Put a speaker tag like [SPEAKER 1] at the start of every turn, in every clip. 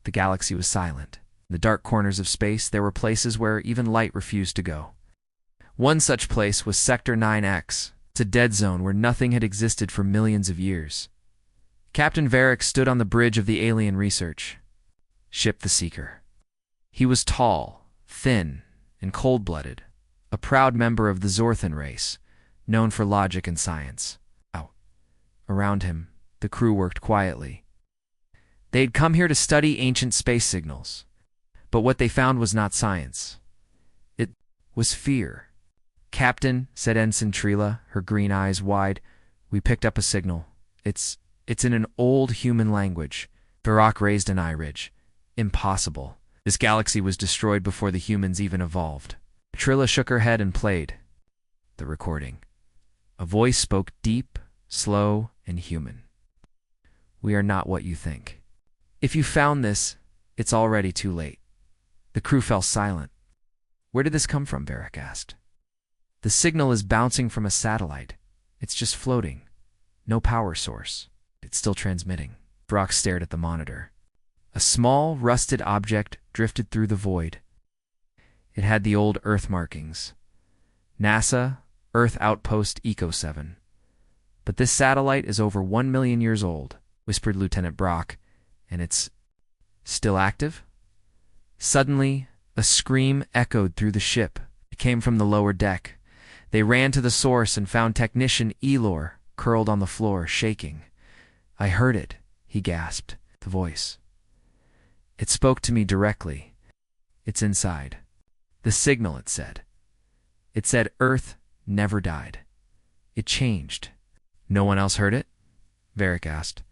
[SPEAKER 1] The galaxy was silent. In the dark corners of space, there were places where even light refused to go. One such place was Sector 9X. It's a dead zone where nothing had existed for millions of years. Captain Varric stood on the bridge of the alien research ship, the Seeker. He was tall, thin, and cold-blooded, a proud member of the Zorthan race, known for logic and science. Around him, the crew worked quietly. They had come here to study ancient space signals, but what they found was not science. It was fear. "Captain," said Ensign Trila, her green eyes wide, "we picked up a signal. It's in an old human language." Varric raised an eye ridge. "Impossible. This galaxy was destroyed before the humans even evolved." Trila shook her head and played the recording. A voice spoke deep, slow, and human. "We are not what you think. If you found this, it's already too late." The crew fell silent. "Where did this come from?" Varric asked. "The signal is bouncing from a satellite. It's just floating. No power source. It's still transmitting." Varric stared at the monitor. A small, rusted object drifted through the void. It had the old Earth markings. NASA, Earth Outpost Eco 7. "But this satellite is over 1 million years old," whispered Lieutenant Brock, "and it's still active?" Suddenly, a scream echoed through the ship. It came from the lower deck. They ran to the source and found Technician Elor curled on the floor, shaking. "I heard it," he gasped, the voice. "It spoke to me directly. It's inside. The signal," it said. "It said Earth never died. It changed." "No one else heard it?" Varric asked.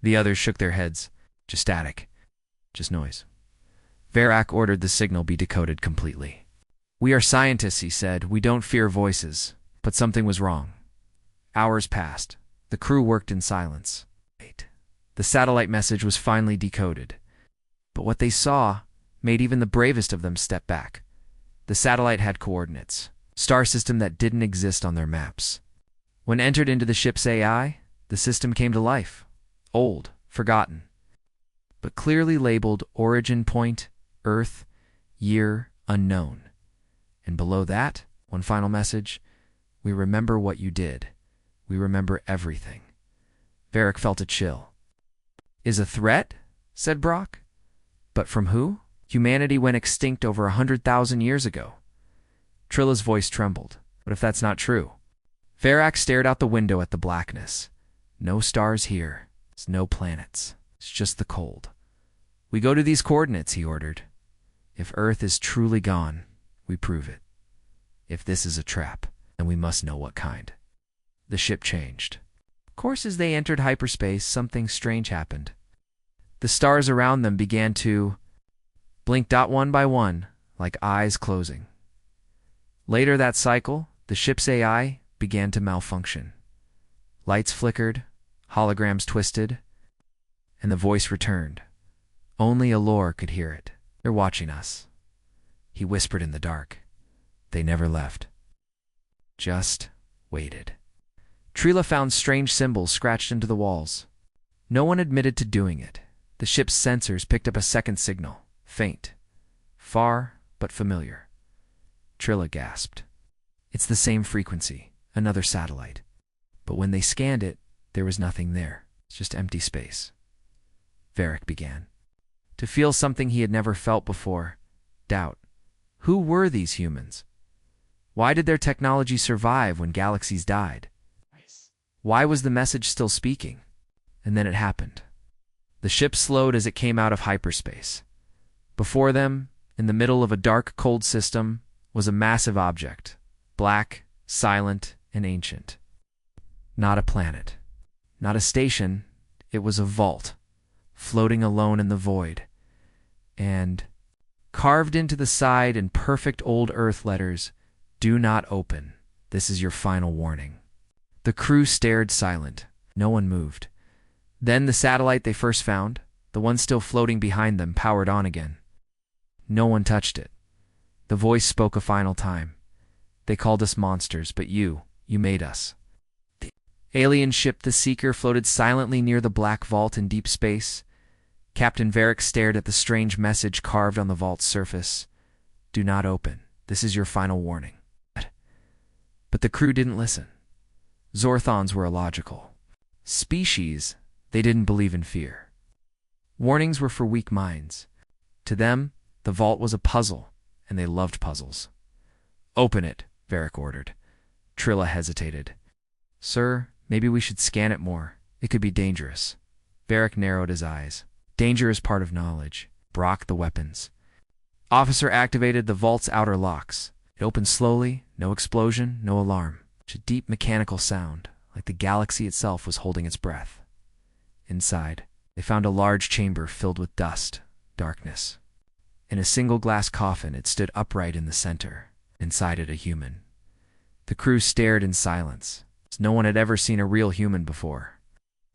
[SPEAKER 1] The others shook their heads. "Just static. Just noise." Varric ordered the signal be decoded completely. "We are scientists," he said. "We don't fear voices." But something was wrong. Hours passed. The crew worked in silence. The satellite message was finally decoded. But what they saw made even the bravest of them step back. The satellite had coordinates, star system that didn't exist on their maps. When entered into the ship's AI, the system came to life. Old, forgotten, but clearly labeled origin point, Earth, year, unknown. And below that, one final message: "We remember what you did. We remember everything." Varric felt a chill. "Is a threat?" said Brock. "But from who? Humanity went extinct over 100,000 years ago." Trilla's voice trembled. "What if that's not true?" Varric stared out the window at the blackness. "No stars here. It's no planets. It's just the cold." "We go to these coordinates," he ordered. "If Earth is truly gone, we prove it. If this is a trap, then we must know what kind." The ship changed. Of course, as they entered hyperspace, something strange happened. The stars around them began to blink one by one, like eyes closing. Later that cycle, the ship's AI began to malfunction. Lights flickered, holograms twisted, and the voice returned. Only Elor could hear it. "They're watching us," he whispered in the dark. "They never left. Just waited." Trila found strange symbols scratched into the walls. No one admitted to doing it. The ship's sensors picked up a second signal, faint, far but familiar. Trilla gasped. "It's the same frequency, another satellite." But when they scanned it, there was nothing there. It's just empty space. Varric began to feel something he had never felt before: doubt. Who were these humans? Why did their technology survive when galaxies died? Why was the message still speaking? And then it happened. The ship slowed as it came out of hyperspace. Before them, in the middle of a dark, cold system, was a massive object, black, silent, and ancient. Not a planet, not a station, it was a vault, floating alone in the void. And, carved into the side in perfect old Earth letters, "Do not open. This is your final warning." The crew stared silent. No one moved. Then the satellite they first found, the one still floating behind them, powered on again. No one touched it. The voice spoke a final time. "They called us monsters, but you made us." The alien ship, the Seeker, floated silently near the black vault in deep space. Captain Varric stared at the strange message carved on the vault's surface. "Do not open. This is your final warning." But the crew didn't listen. Zorthons were illogical. Species, they didn't believe in fear. Warnings were for weak minds. To them, the vault was a puzzle, and they loved puzzles. "Open it," Varric ordered. Trilla hesitated. "Sir, maybe we should scan it more. It could be dangerous." Varric narrowed his eyes. "Danger is part of knowledge." Brock the weapons. Officer activated the vault's outer locks. It opened slowly, no explosion, no alarm. Just a deep mechanical sound, like the galaxy itself was holding its breath. Inside, they found a large chamber filled with dust, darkness. In a single glass coffin, it stood upright in the center. Inside it, a human. The crew stared in silence, as no one had ever seen a real human before.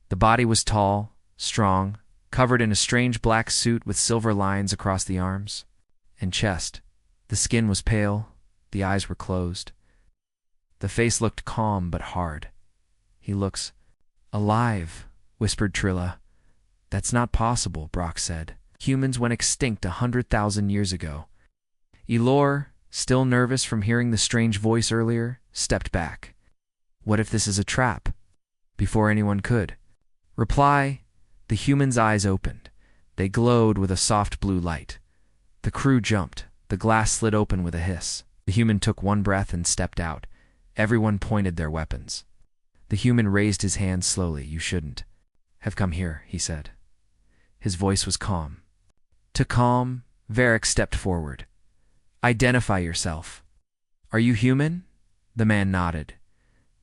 [SPEAKER 1] The body was tall, strong, covered in a strange black suit with silver lines across the arms and chest. The skin was pale, the eyes were closed. The face looked calm but hard. "He looks alive," whispered Trilla. "That's not possible," Brock said. "Humans went extinct 100,000 years ago." Elor, still nervous from hearing the strange voice earlier, stepped back. "What if this is a trap?" Before anyone could reply, the human's eyes opened. They glowed with a soft blue light. The crew jumped. The glass slid open with a hiss. The human took one breath and stepped out. Everyone pointed their weapons. The human raised his hand slowly. "You shouldn't have come here," he said. His voice was calm. To calm, Varric stepped forward. "Identify yourself." "Are you human?" The man nodded.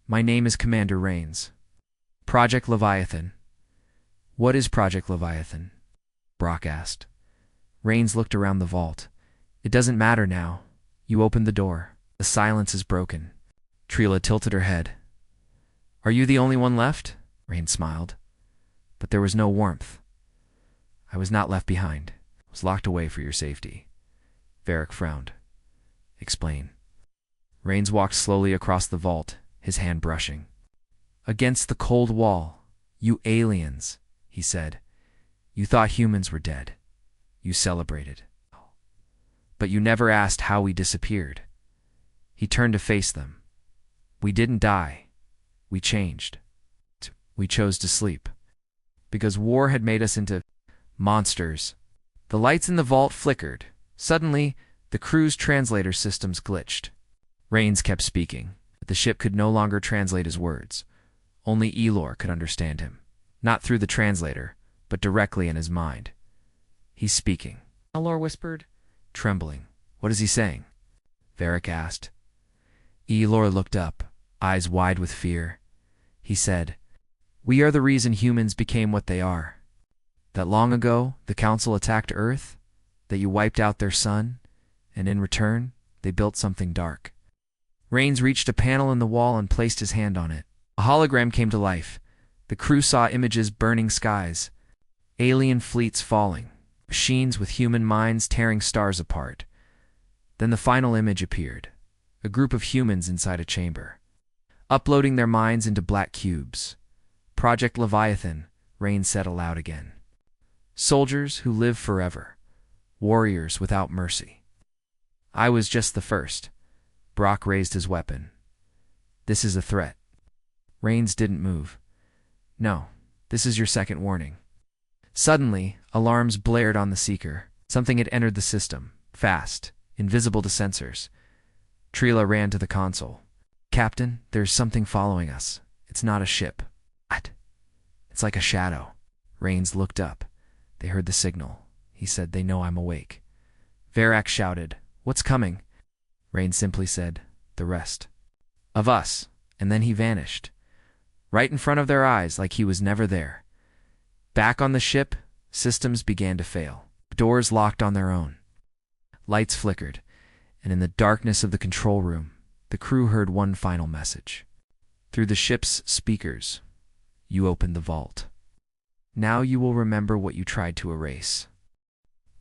[SPEAKER 1] "My name is Commander Rains." "Project Leviathan." "What is Project Leviathan?" Brock asked. Rains looked around the vault. "It doesn't matter now. You opened the door. The silence is broken." Trilla tilted her head. "Are you the only one left?" Rains smiled. But there was no warmth. "I was not left behind. I was locked away for your safety." Varric frowned. "Explain." Rains walked slowly across the vault, his hand brushing. "Against the cold wall. You aliens," he said. "You thought humans were dead. You celebrated. But you never asked how we disappeared." He turned to face them. "We didn't die. We changed. We chose to sleep. Because war had made us into monsters." The lights in the vault flickered. Suddenly, the crew's translator systems glitched. Rains kept speaking, but the ship could no longer translate his words. Only Elor could understand him. Not through the translator, but directly in his mind. "He's speaking," Elor whispered, trembling. "What is he saying?" Varric asked. Elor looked up, eyes wide with fear. He said, "We are the reason humans became what they are. That long ago, the Council attacked Earth, that you wiped out their sun, and in return, they built something dark." Rains reached a panel in the wall and placed his hand on it. A hologram came to life. The crew saw images: burning skies, alien fleets falling, machines with human minds tearing stars apart. Then the final image appeared, a group of humans inside a chamber, uploading their minds into black cubes. "Project Leviathan," Rain said aloud again. "Soldiers who live forever, warriors without mercy." "I was just the first." Brock raised his weapon. "This is a threat." Rains didn't move. "No, this is your second warning." Suddenly, alarms blared on the Seeker. Something had entered the system, fast, invisible to sensors. Trilla ran to the console. "Captain, there's something following us. It's not a ship." "What?" "It's like a shadow." Rains looked up. "They heard the signal." He said, "They know I'm awake." Varric shouted, "What's coming?" Rains simply said, "The rest of us." And then he vanished, right in front of their eyes, like he was never there. Back on the ship, systems began to fail. Doors locked on their own. Lights flickered, and in the darkness of the control room, the crew heard one final message. Through the ship's speakers, "You opened the vault. Now you will remember what you tried to erase."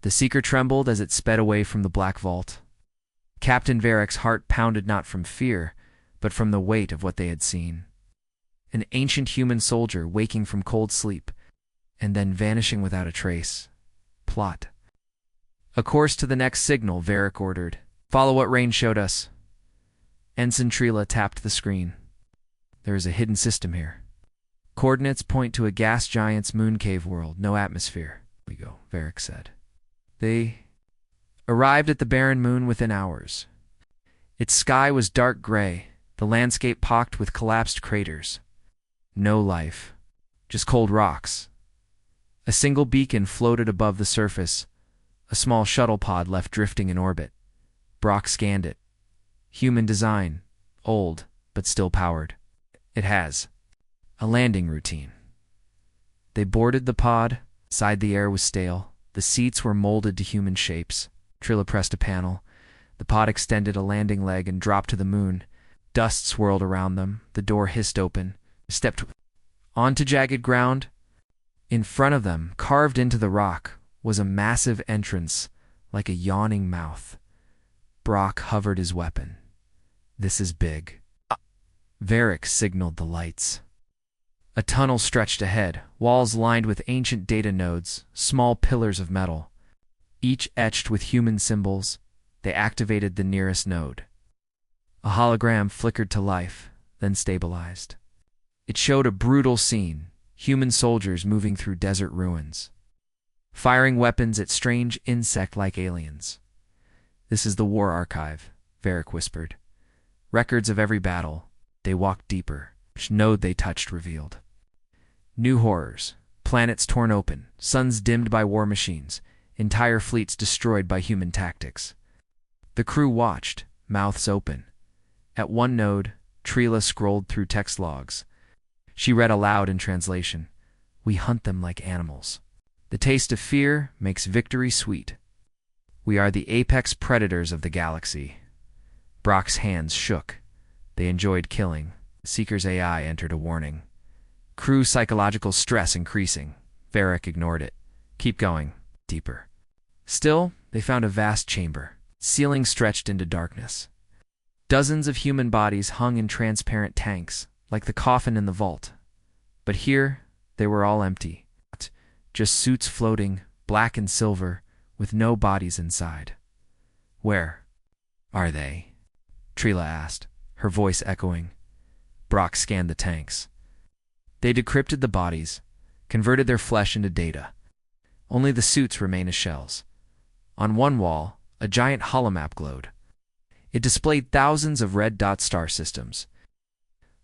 [SPEAKER 1] The Seeker trembled as it sped away from the black vault. Captain Varric's heart pounded not from fear, but from the weight of what they had seen. An ancient human soldier waking from cold sleep, and then vanishing without a trace. plot. "A course to the next signal," Varric ordered. "Follow what Rain showed us." Ensign Trila tapped the screen. "There is a hidden system here. Coordinates point to a gas giant's moon cave world, no atmosphere." "We go," Varric said. They arrived at the barren moon within hours. Its sky was dark gray, the landscape pocked with collapsed craters. No life, just cold rocks. A single beacon floated above the surface, a small shuttle pod left drifting in orbit. Brock scanned it. Human design, old, but still powered. It has a landing routine. They boarded the pod. Inside, the air was stale. The seats were molded to human shapes. Trilla pressed a panel. The pod extended a landing leg and dropped to the moon. Dust swirled around them. The door hissed open. They stepped onto jagged ground. In front of them, carved into the rock, was a massive entrance, like a yawning mouth. Brock hovered his weapon. "This is big." Varric signaled the lights. A tunnel stretched ahead, walls lined with ancient data nodes, small pillars of metal, each etched with human symbols. They activated the nearest node. A hologram flickered to life, then stabilized. It showed a brutal scene, human soldiers moving through desert ruins, firing weapons at strange insect-like aliens. "This is the war archive," Varric whispered. "Records of every battle." They walked deeper. Each node they touched revealed new horrors, planets torn open, suns dimmed by war machines, entire fleets destroyed by human tactics. The crew watched, mouths open. At one node, Trila scrolled through text logs. She read aloud in translation. "We hunt them like animals. The taste of fear makes victory sweet. We are the apex predators of the galaxy." Brock's hands shook. They enjoyed killing. Seeker's AI entered a warning. "Crew psychological stress increasing." Varric ignored it. "Keep going. Deeper." Still, they found a vast chamber. Ceiling stretched into darkness. Dozens of human bodies hung in transparent tanks, like the coffin in the vault. But here, they were all empty. Just suits floating, black and silver, with no bodies inside. "Where are they?" Trila asked, her voice echoing. Brock scanned the tanks. They decrypted the bodies, converted their flesh into data. Only the suits remain as shells. On one wall, a giant holomap glowed. It displayed thousands of red dot star systems.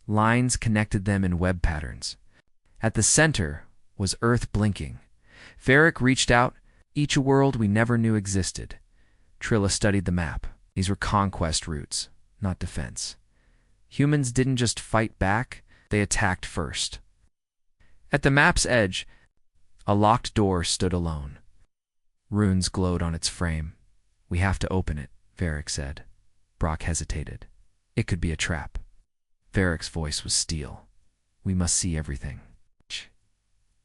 [SPEAKER 1] Lines connected them in web patterns. At the center was Earth blinking. Varric reached out, "Each a world we never knew existed." Trilla studied the map. These were conquest routes, not defense. Humans didn't just fight back, they attacked first. At the map's edge, a locked door stood alone. Runes glowed on its frame. "We have to open it," Varric said. Brock hesitated. "It could be a trap." Varric's voice was steel. "We must see everything."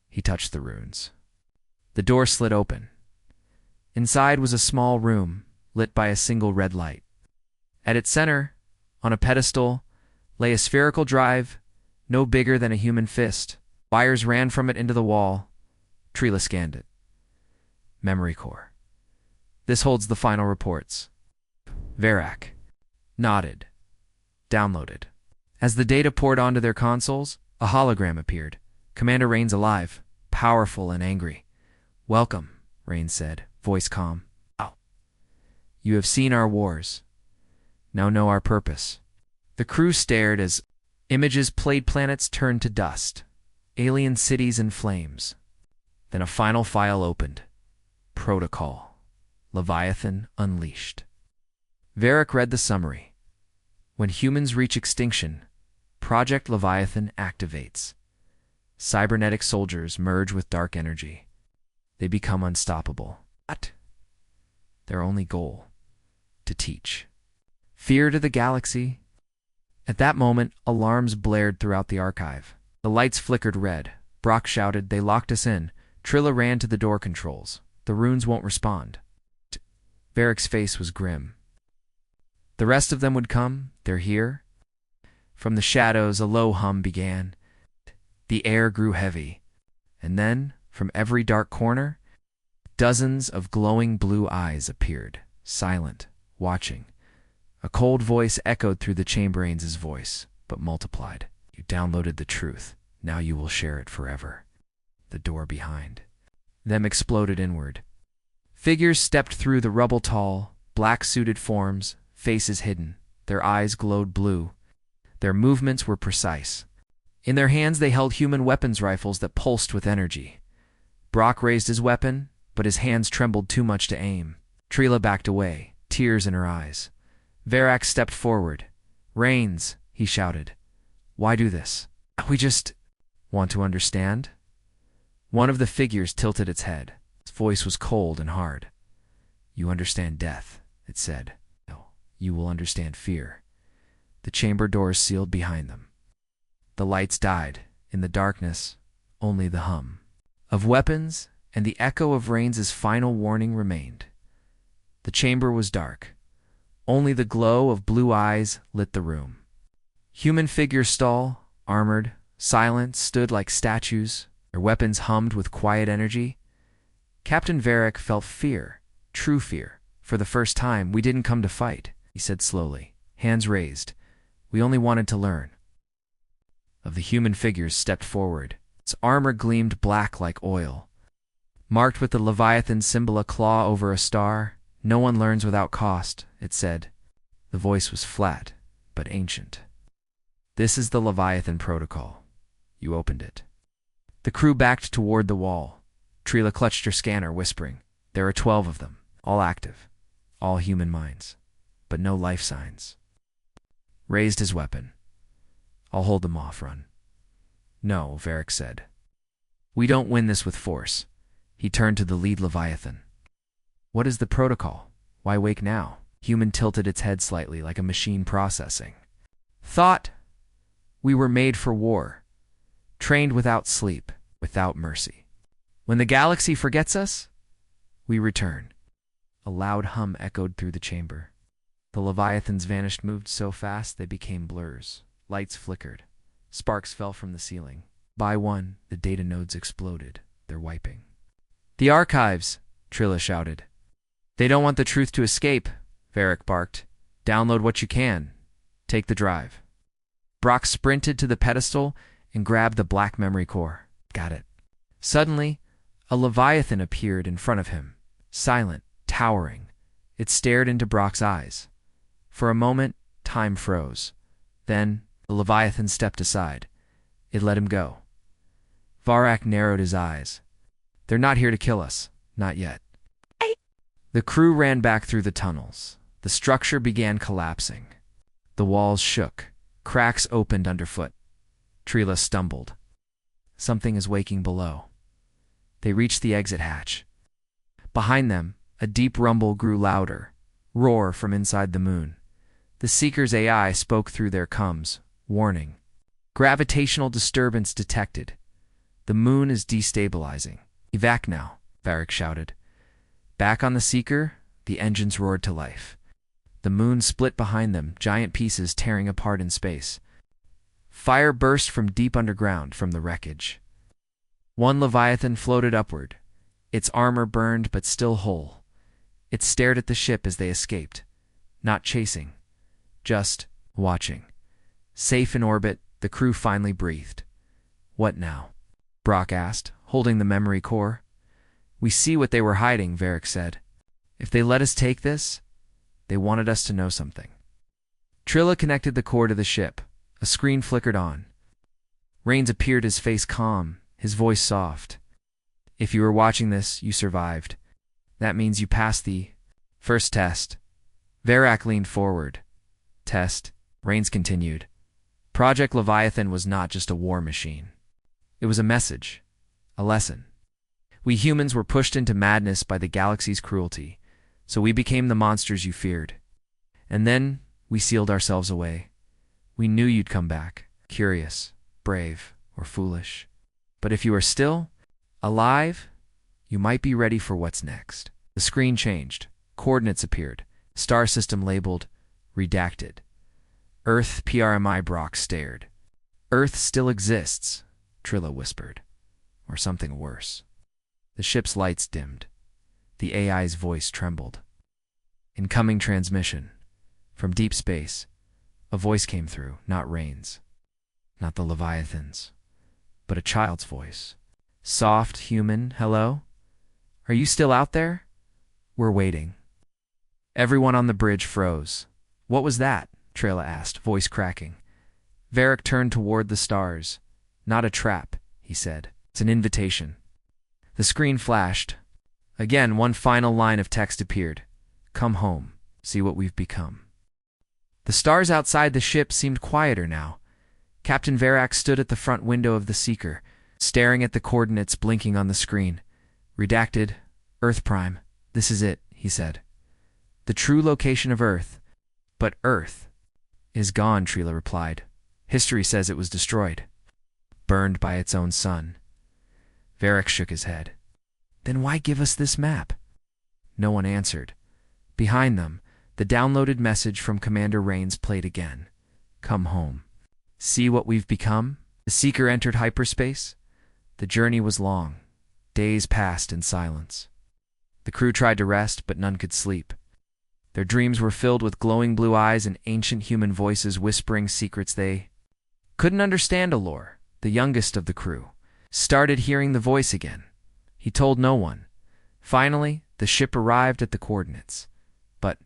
[SPEAKER 1] He touched the runes. The door slid open. Inside was a small room, lit by a single red light. At its center, on a pedestal, lay a spherical drive, no bigger than a human fist. Wires ran from it into the wall. Trila scanned it. "Memory core. This holds the final reports." Varric nodded. "Downloaded." As the data poured onto their consoles, a hologram appeared. Commander Rain's alive, powerful and angry. "Welcome," Rain said, voice calm. "Oh. You have seen our wars. Now know our purpose." The crew stared as images played. Planets turned to dust, alien cities in flames. Then a final file opened. Protocol. Leviathan Unleashed. Varric read the summary. "When humans reach extinction, Project Leviathan activates. Cybernetic soldiers merge with dark energy. They become unstoppable. But their only goal, to teach fear to the galaxy." At that moment, alarms blared throughout the archive. The lights flickered red. Brock shouted, "They locked us in." Trilla ran to the door controls. "The runes won't respond." Varric's face was grim. "The rest of them would come. They're here." From the shadows, a low hum began. The air grew heavy. And then, from every dark corner, Dozens of glowing blue eyes appeared, silent, watching. A cold voice echoed through the chamberaine's voice, but multiplied. You downloaded the truth. Now you will share it forever. The door behind them exploded inward. Figures stepped through the rubble, tall, black-suited forms, faces hidden. Their eyes glowed blue. Their movements were precise. In their hands they held human weapons rifles that pulsed with energy. Brock raised his weapon, but his hands trembled too much to aim. Trila backed away, tears in her eyes. Varric stepped forward. "Rains," he shouted. "Why do this?" "We just want to understand." One of the figures tilted its head. Its voice was cold and hard. "You understand death," it said. "No, you will understand fear." The chamber doors sealed behind them. The lights died. In the darkness, only the hum of weapons and the echo of Rains's final warning remained. The chamber was dark. Only the glow of blue eyes lit the room. Human figures, tall, armored, silent, stood like statues. Their weapons hummed with quiet energy. Captain Varric felt fear, true fear. For the first time, "We didn't come to fight," he said slowly, hands raised. "We only wanted to learn." Of the human figures stepped forward. Its armor gleamed black like oil. Marked with the Leviathan symbol, a claw over a star. "No one learns without cost," it said. The voice was flat, but ancient. "This is the Leviathan protocol." You opened it. The crew backed toward the wall. Trila clutched her scanner, whispering, "There are 12 of them, all active, all human minds, but no life signs." Raised his weapon. "I'll hold them off, Run." "No," Varric said. "We don't win this with force." He turned to the lead Leviathan. "What is the protocol? Why wake now?" Human tilted its head slightly, like a machine processing. "Thought. We were made for war. Trained without sleep, without mercy. When the galaxy forgets us, we return." A loud hum echoed through the chamber. The Leviathans vanished, moved so fast they became blurs. Lights flickered. Sparks fell from the ceiling. By one, the data nodes exploded. "They're wiping." "The archives!" Trilla shouted. "They don't want the truth to escape," Varric barked. "Download what you can. Take the drive." Brock sprinted to the pedestal and grabbed the black memory core. "Got it." Suddenly, a Leviathan appeared in front of him, silent, towering. It stared into Brock's eyes. For a moment, time froze. Then, the Leviathan stepped aside. It let him go. Varric narrowed his eyes. "They're not here to kill us. Not yet." The crew ran back through the tunnels. The structure began collapsing. The walls shook. Cracks opened underfoot. Trila stumbled. Something is waking below. They reached the exit hatch. Behind them, a deep rumble grew louder. Roar from inside the moon. The Seeker's AI spoke through their comms, warning. "Gravitational disturbance detected. The moon is destabilizing. Evac now," Varric shouted. Back on the Seeker, the engines roared to life. The moon split behind them, giant pieces tearing apart in space. Fire burst from deep underground from the wreckage. One Leviathan floated upward. Its armor burned but still whole. It stared at the ship as they escaped. Not chasing, just watching. Safe in orbit, the crew finally breathed. "What now?" Brock asked, holding the memory core. "We see what they were hiding," Varric said. "If they let us take this, they wanted us to know something." Trilla connected the core to the ship. A screen flickered on. Rains appeared, his face calm, his voice soft. "If you were watching this, you survived. That means you passed the first test." Varric leaned forward. "Test," Rains continued. "Project Leviathan was not just a war machine. It was a message, a lesson. We humans were pushed into madness by the galaxy's cruelty, so we became the monsters you feared. And then we sealed ourselves away. We knew you'd come back, curious, brave, or foolish. But if you are still alive, you might be ready for what's next." The screen changed. Coordinates appeared. Star system labeled redacted. Earth PRMI. Brock stared. "Earth still exists," Trilla whispered. "Or something worse." The ship's lights dimmed. The AI's voice trembled. Incoming transmission. From deep space, a voice came through, not Rain's, not the Leviathan's, but a child's voice. Soft, human, hello? Are you still out there? We're waiting. Everyone on the bridge froze. What was that? Trela asked, voice cracking. Varric turned toward the stars. Not a trap, he said. It's an invitation. The screen flashed. Again, one final line of text appeared. Come home. See what we've become. The stars outside the ship seemed quieter now. Captain Varric stood at the front window of the Seeker, staring at the coordinates blinking on the screen. Redacted, Earth Prime. This is it, he said. The true location of Earth. But Earth is gone, Trela replied. History says it was destroyed. Burned by its own sun. Varric shook his head. Then why give us this map? No one answered. Behind them, the downloaded message from Commander Rains played again. Come home. See what we've become? The Seeker entered hyperspace. The journey was long. Days passed in silence. The crew tried to rest, but none could sleep. Their dreams were filled with glowing blue eyes and ancient human voices whispering secrets they couldn't understand. Allure, the youngest of the crew, started hearing the voice again. He told no one. Finally, the ship arrived at the coordinates. But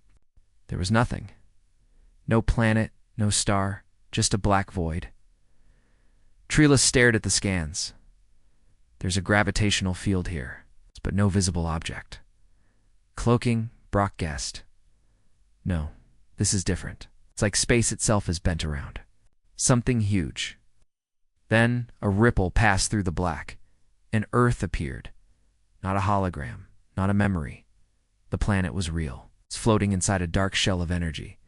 [SPEAKER 1] there was nothing. No planet, no star, just a black void. Trela stared at the scans. There's a gravitational field here, but no visible object. Cloaking, Brock guessed. No, this is different. It's like space itself is bent around. Something huge. Then a ripple passed through the black. An Earth appeared. Not a hologram, not a memory. The planet was real. It's floating inside a dark shell of energy,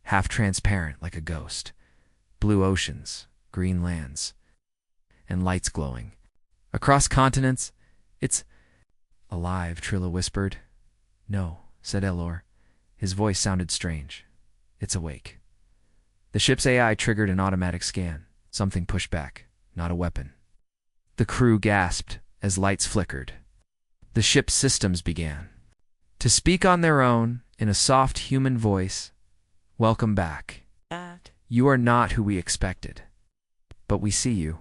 [SPEAKER 1] half transparent like a ghost. Blue oceans, green lands, and lights glowing. Across continents, it's alive, Trela whispered. No, said Elor. His voice sounded strange. It's awake. The ship's AI triggered an automatic scan. Something pushed back, not a weapon. The crew gasped as lights flickered. The ship's systems began to speak on their own in a soft human voice. Welcome back. You are not who we expected. But we see you.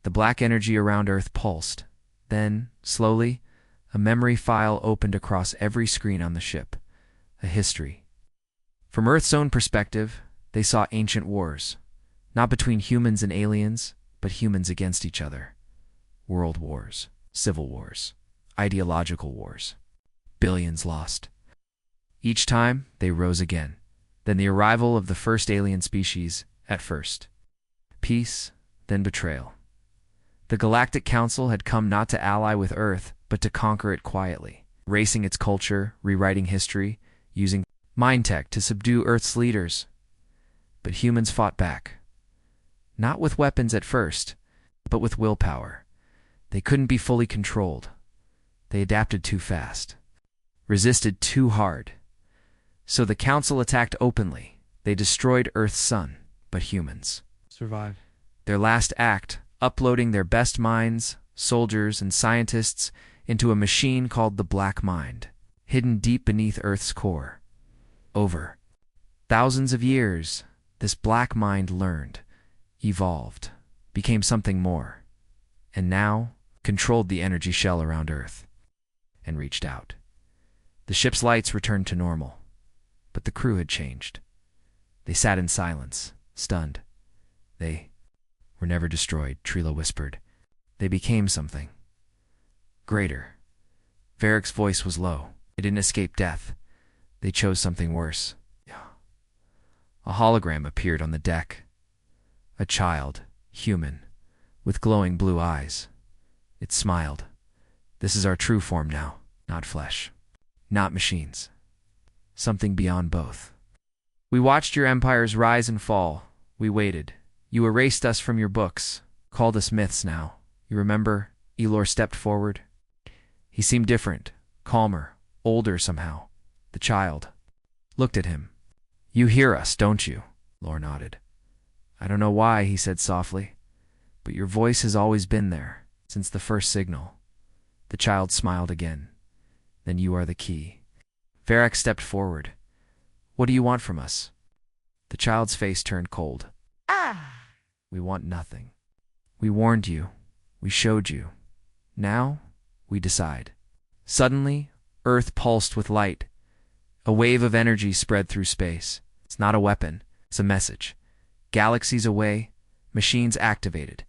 [SPEAKER 1] The black energy around Earth pulsed. Then, slowly, a memory file opened across every screen on the ship. A history. From Earth's own perspective, they saw ancient wars. Not between humans and aliens, but humans against each other. World wars, civil wars, ideological wars. Billions lost. Each time, they rose again. Then the arrival of the first alien species, at first. Peace, then betrayal. The Galactic Council had come not to ally with Earth, but to conquer it quietly, erasing its culture, rewriting history, using mind tech to subdue Earth's leaders. But humans fought back. Not with weapons at first, but with willpower. They couldn't be fully controlled. They adapted too fast. Resisted too hard. So the Council attacked openly. They destroyed Earth's sun, but humans survived. Their last act, uploading their best minds, soldiers, and scientists into a machine called the Black Mind, hidden deep beneath Earth's core. Over thousands of years, this Black Mind learned, evolved, became something more, and now controlled the energy shell around Earth, and reached out. The ship's lights returned to normal, but the crew had changed. They sat in silence, stunned. They were never destroyed, Trela whispered. They became something greater. Varric's voice was low. They didn't escape death. They chose something worse. A hologram appeared on the deck. A child, human, with glowing blue eyes. It smiled. This is our true form now, not flesh, not machines. Something beyond both. We watched your empires rise and fall. We waited. You erased us from your books, called us myths now. You remember? Elor stepped forward. He seemed different, calmer, older somehow. The child looked at him. You hear us, don't you? Lor nodded. I don't know why, he said softly, but your voice has always been there, since the first signal. The child smiled again. Then you are the key. Varric stepped forward. What do you want from us? The child's face turned cold. We want nothing. We warned you. We showed you. Now, we decide. Suddenly, Earth pulsed with light. A wave of energy spread through space. It's not a weapon. It's a message. Galaxies away, machines activated.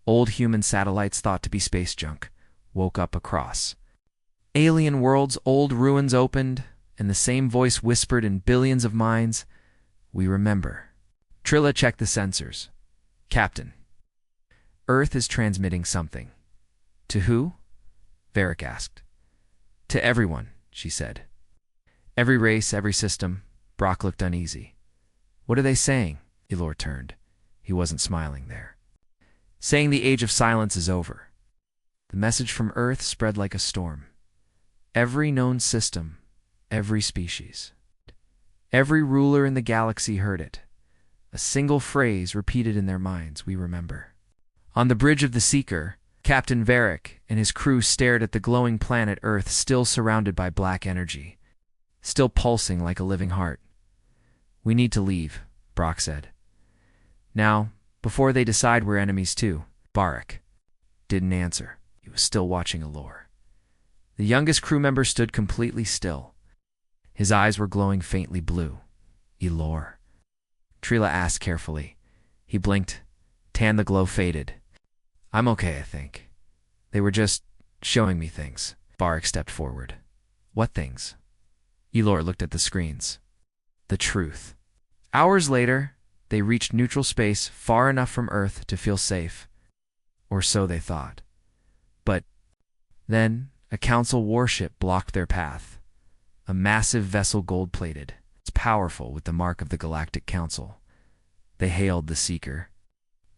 [SPEAKER 1] Old human satellites thought to be space junk woke up across. Alien worlds, old ruins opened, and the same voice whispered in billions of minds, "We remember." Trilla checked the sensors. "Captain, Earth is transmitting something." "To who?" Varric asked. "To everyone," she said. "Every race, every system." Brock looked uneasy. "What are they saying?" Elor turned. He wasn't smiling there. "Saying the age of silence is over." The message from Earth spread like a storm. Every known system, every species, every ruler in the galaxy heard it. A single phrase repeated in their minds, "We remember." On the bridge of the Seeker, Captain Varric and his crew stared at the glowing planet Earth, still surrounded by black energy, still pulsing like a living heart. "We need to leave," Brock said. "Now, before they decide we're enemies too." Varric didn't answer. He was still watching Elor. The youngest crew member stood completely still. His eyes were glowing faintly blue. "Elor?" Trilla asked carefully. He blinked. The glow faded. "I'm okay, I think. They were just showing me things." Varric stepped forward. "What things?" Elor looked at the screens. "The truth." Hours later, they reached neutral space far enough from Earth to feel safe. Or so they thought. But then a Council warship blocked their path. A massive vessel gold-plated. It's powerful with the mark of the Galactic Council. They hailed the Seeker.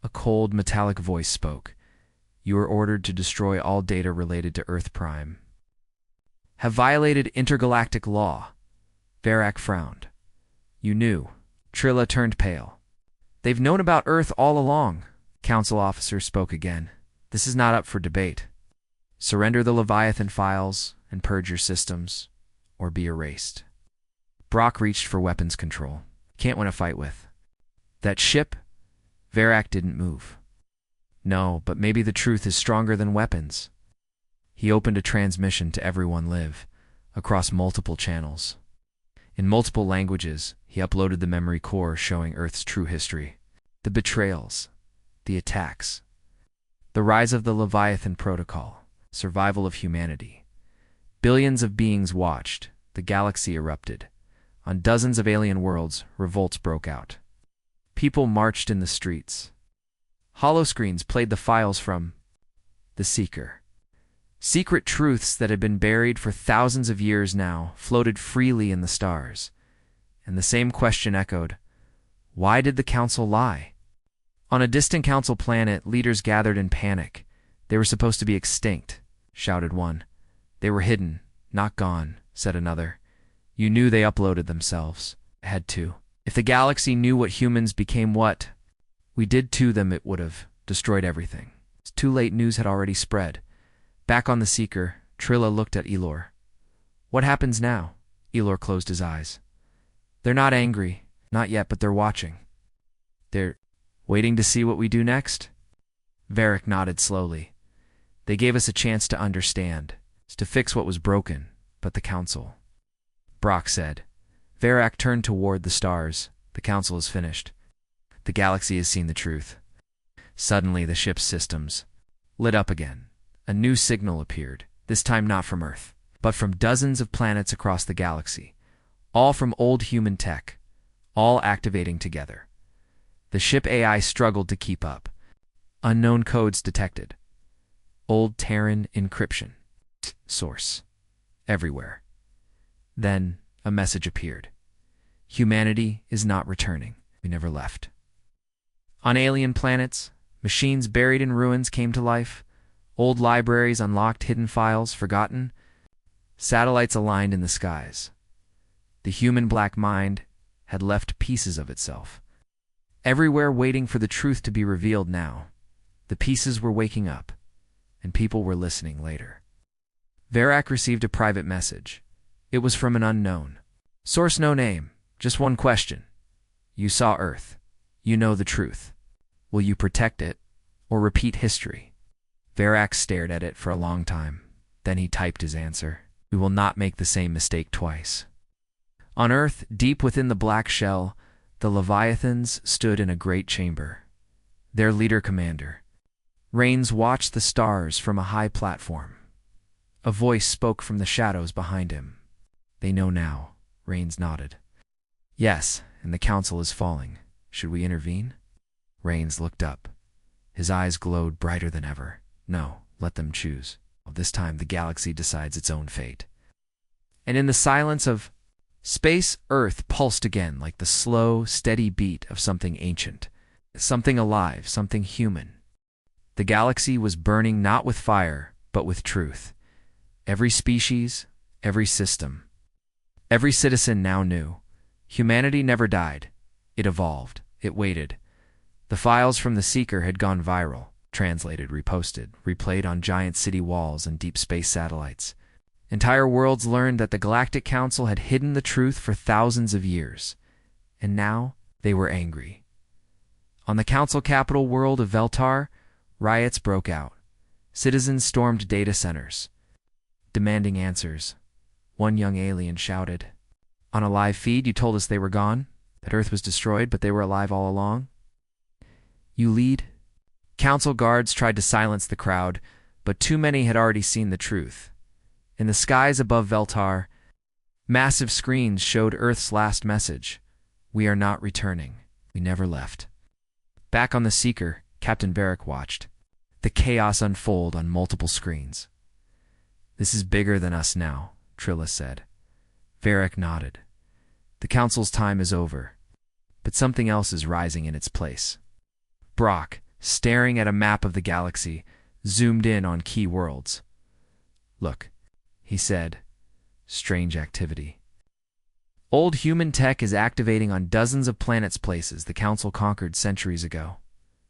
[SPEAKER 1] A cold, metallic voice spoke. "You are ordered to destroy all data related to Earth Prime. Have violated intergalactic law." Varric frowned. "You knew." Trilla turned pale. "They've known about Earth all along." Council officer spoke again. "This is not up for debate. Surrender the Leviathan files and purge your systems, or be erased." Brock reached for weapons control. "Can't win a fight with that ship." Varric didn't move. "No, but maybe the truth is stronger than weapons." He opened a transmission to everyone live, across multiple channels. In multiple languages, he uploaded the memory core showing Earth's true history. The betrayals, the attacks, the rise of the Leviathan Protocol, survival of humanity. Billions of beings watched. The galaxy erupted. On dozens of alien worlds, revolts broke out. People marched in the streets. Holoscreens played the files from the Seeker. Secret truths that had been buried for thousands of years now floated freely in the stars. And the same question echoed, why did the Council lie? On a distant Council planet, leaders gathered in panic. "They were supposed to be extinct," shouted one. "They were hidden, not gone," said another. "You knew they uploaded themselves." Had to. "If the galaxy knew what humans became what we did to them, it would have destroyed everything." It's too late. News had already spread. Back on the Seeker, Trilla looked at Elor. "What happens now?" Elor closed his eyes. "They're not angry. Not yet, but they're watching. They're waiting to see what we do next." Varric nodded slowly. "They gave us a chance to understand, to fix what was broken, but the Council." Brock said. Varric turned toward the stars. "The Council is finished. The galaxy has seen the truth." Suddenly, the ship's systems lit up again. A new signal appeared, this time not from Earth, but from dozens of planets across the galaxy, all from old human tech, all activating together. The ship AI struggled to keep up. Unknown codes detected. Old Terran encryption. Source. Everywhere. Then a message appeared. Humanity is not returning. We never left. On alien planets, machines buried in ruins came to life. Old libraries unlocked, hidden files forgotten. Satellites aligned in the skies. The human black mind had left pieces of itself. Everywhere waiting for the truth to be revealed now. The pieces were waking up, and people were listening later. Verac received a private message. It was from an unknown. Source no name, just one question. You saw Earth. You know the truth. Will you protect it or repeat history? Verac stared at it for a long time. Then he typed his answer. We will not make the same mistake twice. On Earth, deep within the black shell, the Leviathans stood in a great chamber. Their leader-commander. Rains watched the stars from a high platform. A voice spoke from the shadows behind him. They know now. Rains nodded. Yes, and the council is falling. Should we intervene? Rains looked up. His eyes glowed brighter than ever. No, let them choose. This time the galaxy decides its own fate. And in the silence of space, Earth pulsed again like the slow, steady beat of something ancient. Something alive, something human. The galaxy was burning not with fire, but with truth. Every species, every system, every citizen now knew. Humanity never died. It evolved. It waited. The files from the Seeker had gone viral, translated, reposted, replayed on giant city walls and deep space satellites. Entire worlds learned that the Galactic Council had hidden the truth for thousands of years. And now they were angry. On the Council capital world of Veltar, riots broke out. Citizens stormed data centers, demanding answers. One young alien shouted, "On a live feed, you told us they were gone, that Earth was destroyed, but they were alive all along? You lead?" Council guards tried to silence the crowd, but too many had already seen the truth. In the skies above Veltar, massive screens showed Earth's last message. We are not returning. We never left. Back on the Seeker, Captain Varric watched the chaos unfold on multiple screens. This is bigger than us now, Trilla said. Varric nodded. The Council's time is over, but something else is rising in its place. Brock, staring at a map of the galaxy, zoomed in on key worlds. Look, he said. Strange activity. Old human tech is activating on dozens of planets places the Council conquered centuries ago.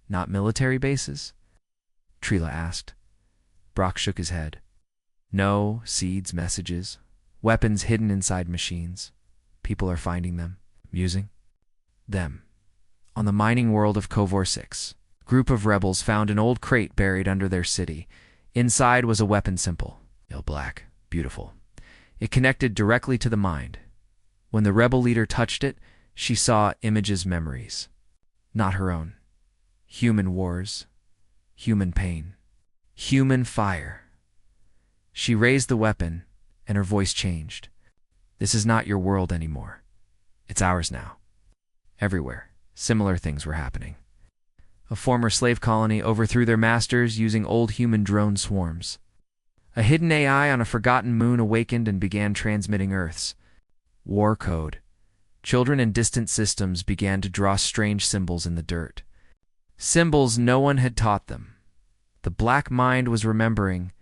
[SPEAKER 1] Not military bases? Trilla asked. Brock shook his head. No, seeds, messages, weapons hidden inside machines. People are finding them, using them. On the mining world of Kovor 6, a group of rebels found an old crate buried under their city. Inside was a weapon symbol, black, beautiful. It connected directly to the mind. When the rebel leader touched it, she saw images, memories. Not her own. Human wars, human pain, human fire. She raised the weapon, and her voice changed. This is not your world anymore. It's ours now. Everywhere, similar things were happening. A former slave colony overthrew their masters using old human drone swarms. A hidden AI on a forgotten moon awakened and began transmitting Earth's war code. Children in distant systems began to draw strange symbols in the dirt. Symbols no one had taught them. The black mind was remembering,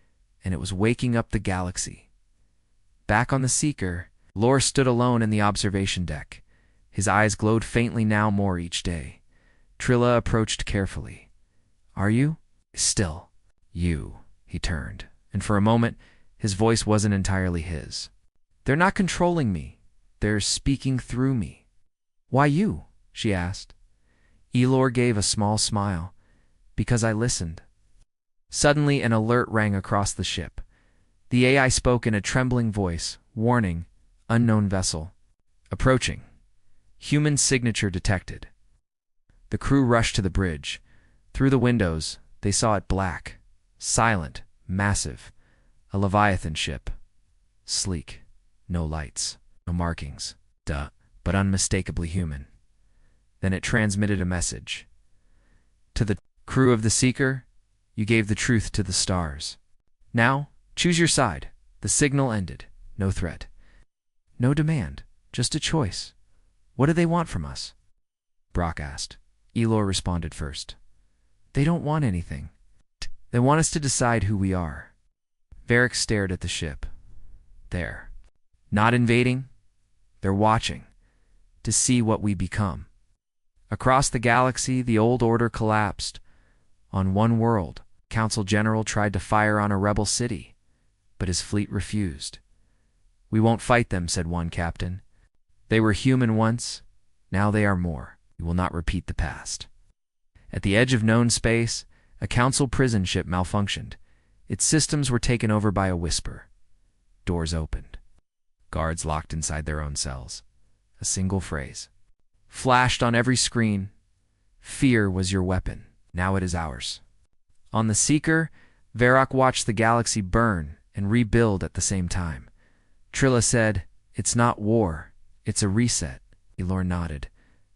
[SPEAKER 1] and it was waking up the galaxy. Back on the Seeker, Lore stood alone in the observation deck. His eyes glowed faintly now more each day. Trilla approached carefully. Are you? Still. You. He turned, and for a moment, his voice wasn't entirely his. They're not controlling me. They're speaking through me. Why you? She asked. Elor gave a small smile. Because I listened. Suddenly, an alert rang across the ship. The AI spoke in a trembling voice, warning, unknown vessel. Approaching. Human signature detected. The crew rushed to the bridge. Through the windows, they saw it black, silent, massive. A Leviathan ship. Sleek. No lights. No markings. But unmistakably human. Then it transmitted a message. To the crew of the Seeker, you gave the truth to the stars. Now, choose your side. The signal ended. No threat. No demand. Just a choice. What do they want from us? Brock asked. Elor responded first. They don't want anything. They want us to decide who we are. Varric stared at the ship. There. Not invading. They're watching. To see what we become. Across the galaxy, the old order collapsed. On one world, Council General tried to fire on a rebel city. but his fleet refused. "We won't fight them," said one captain. "They were human once, now they are more. We will not repeat the past." At the edge of known space, a council prison ship malfunctioned. Its systems were taken over by a whisper. Doors opened. Guards locked inside their own cells. A single phrase flashed on every screen. "Fear was your weapon. Now it is ours." On the Seeker, Varrock watched the galaxy burn and rebuild at the same time. Trilla said, "It's not war. It's a reset." Elor nodded.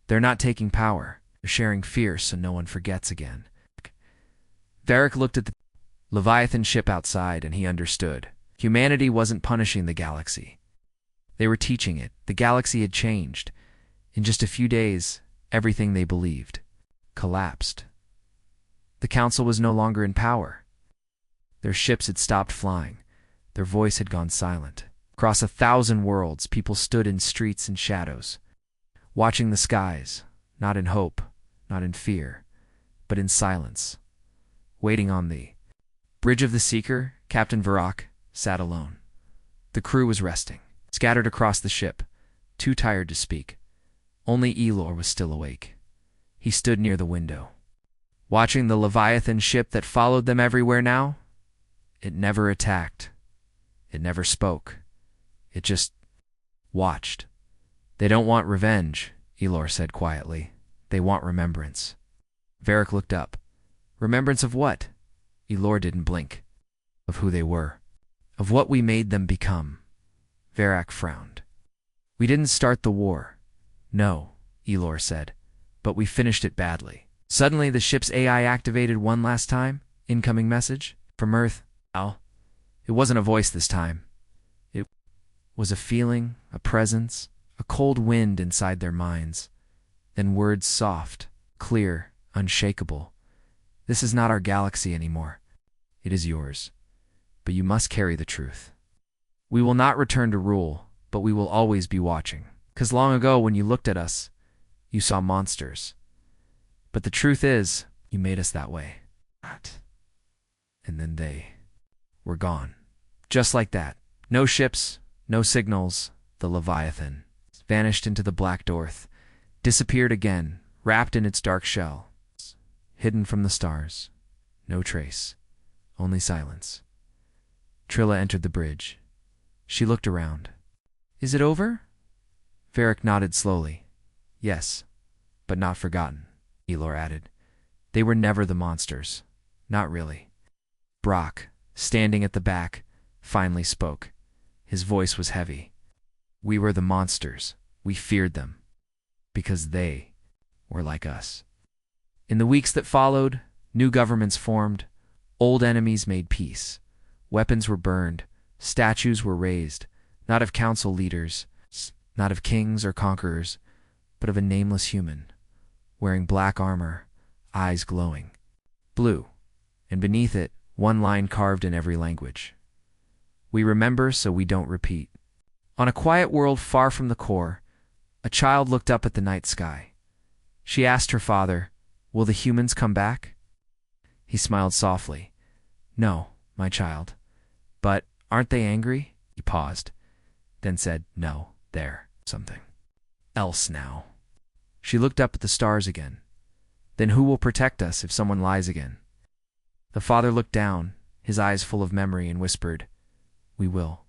[SPEAKER 1] "They're not taking power. They're sharing fear so no one forgets again." Varrock looked at the Leviathan ship outside and he understood. Humanity wasn't punishing the galaxy. They were teaching it. The galaxy had changed. In just a few days, everything they believed collapsed. The council was no longer in power. Their ships had stopped flying. Their voice had gone silent. Across 1,000 worlds, people stood in streets and shadows, watching the skies, not in hope, not in fear, but in silence, waiting on the bridge of the Seeker. Captain Varrock sat alone. The crew was resting, scattered across the ship, too tired to speak. Only Elor was still awake. He stood near the window, watching the Leviathan ship that followed them everywhere now. It never attacked. It never spoke. It just watched. "They don't want revenge," Elor said quietly. "They want remembrance." Varrock looked up. "Remembrance of what?" Elor didn't blink. "Of who they were. Of what we made them become." Varrock frowned. "We didn't start the war." "No," Elor said, "but we finished it badly." Suddenly the ship's AI activated one last time. Incoming message from Earth. Al. It wasn't a voice this time. It was a feeling, a presence, a cold wind inside their minds. Then words soft, clear, unshakable. "This is not our galaxy anymore. It is yours. But you must carry the truth. We will not return to rule, but we will always be watching. 'Cause long ago when you looked at us, you saw monsters. But the truth is, you made us that way." And then they were gone. Just like that. No ships, no signals. The Leviathan vanished into the black Dorth, disappeared again, wrapped in its dark shell, hidden from the stars. No trace, only silence. Trilla entered the bridge. She looked around. "Is it over?" Varrock nodded slowly. "Yes, but not forgotten," Elor added. "They were never the monsters. Not really." Brock, standing at the back, finally spoke. His voice was heavy. "We were the monsters. We feared them. Because they were like us." In the weeks that followed, new governments formed. Old enemies made peace. Weapons were burned. Statues were raised, not of council leaders, not of kings or conquerors, but of a nameless human, wearing black armor, eyes glowing blue, and beneath it, one line carved in every language. "We remember so we don't repeat." On a quiet world far from the core, a child looked up at the night sky. She asked her father, "Will the humans come back?" He smiled softly. "No, my child. But aren't they angry?" He paused, then said, "No, they're something else now." She looked up at the stars again. "Then who will protect us if someone lies again?" The father looked down, his eyes full of memory, and whispered, "We will."